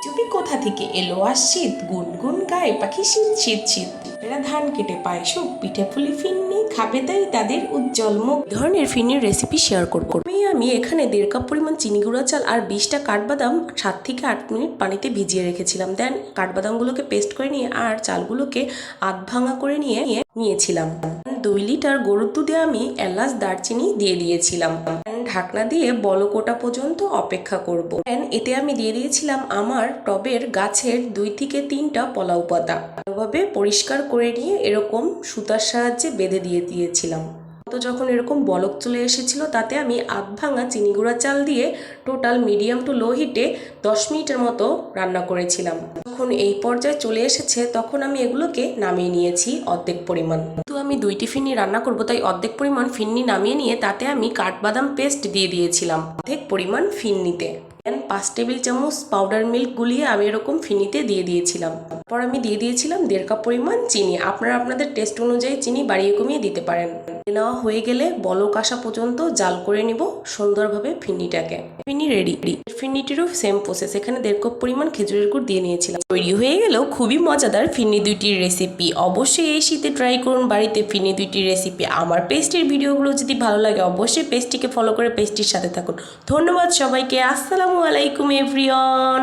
চুপি কোথা থেকে এলো আর শীত, গুনগুন গায়ে পাখি শীত শীত শীত। এরা ধান কেটে পায় সুখ, পিঠে পুলি ফিন্নি খাবে তাই তাদের উজ্জ্বল মুখ। ধরনের ফিন্নির রেসিপি শেয়ার করব। আমি এখানে 1.5 কাপ পরিমাণ চিনি গুঁড়া চাল আর 20টা কাঠবাদাম 7 থেকে 8 মিনিট পানিতে ভিজিয়ে রেখেছিলাম। দেন কাঠবাদামগুলোকে পেস্ট করে নিয়ে আর চালগুলোকে আধ ভাঙা করে নিয়েছিলাম। 2 লিটার গরুর দুধে আমি এলাচ দারচিনি দিয়ে দিয়েছিলাম। ঢাকনা দিয়ে বলক ওঠা পর্যন্ত অপেক্ষা করব। এতে আমি দিয়ে দিয়েছিলাম আমার টবের গাছের 2 থেকে 3টা পলাউ পাতা। ভালোভাবে পরিষ্কার করে নিয়ে এরকম সুতার সাহায্যে বেঁধে দিয়েছিলাম। তো যখন এরকম বলক চলে এসেছিল তাতে আমি আধ ভাঙা চিনি গুঁড়া চাল দিয়ে টোটাল মিডিয়াম টু লো হিটে 10 মিনিটের মতো রান্না করেছিলাম। যখন এই পর্যায়ে চলে এসেছে তখন আমি এগুলোকে নামিয়ে নিয়েছি অর্ধেক পরিমাণ। তো আমি 2টি ফিন্নি রান্না করব, তাই অর্ধেক পরিমাণ ফিন্নি নামিয়ে নিয়ে তাতে আমি কাঠবাদাম পেস্ট দিয়ে দিয়েছিলাম অর্ধেক পরিমাণ ফিন্নিতে। 5 টেবিল চামচ পাউডার মিল্ক গুলিয়ে আমি এরকম ফিনিতে দিয়ে দিয়েছিলাম। তারপর আমি দিয়ে দিয়েছিলাম 1.5 কাপ পরিমাণ চিনি। আপনারা আপনাদের টেস্ট অনুযায়ী চিনি বাড়িয়ে কমিয়ে দিতে পারেন। নেওয়া হয়ে গেলে বলক আসা পর্যন্ত জাল করে নিব সুন্দরভাবে ফিন্নিটাকে। ফিন্নি রেডি। ফিন্নিটিরও সেম প্রসেস, এখানে 1.5 কাপ পরিমাণ খেজুরের গুড় দিয়ে নিয়েছিলাম। তৈরি হয়ে গেল খুবই মজাদার ফিন্নি দুইটির রেসিপি। অবশ্যই এই শীতে ট্রাই করুন বাড়িতে ফিন্নি দুইটির রেসিপি। আমার পেস্টির ভিডিওগুলো যদি ভালো লাগে অবশ্যই পেস্টটিকে ফলো করে পেস্টির সাথে থাকুন। ধন্যবাদ সবাইকে। আসসালামু আলাইকুম এভরিওয়ান।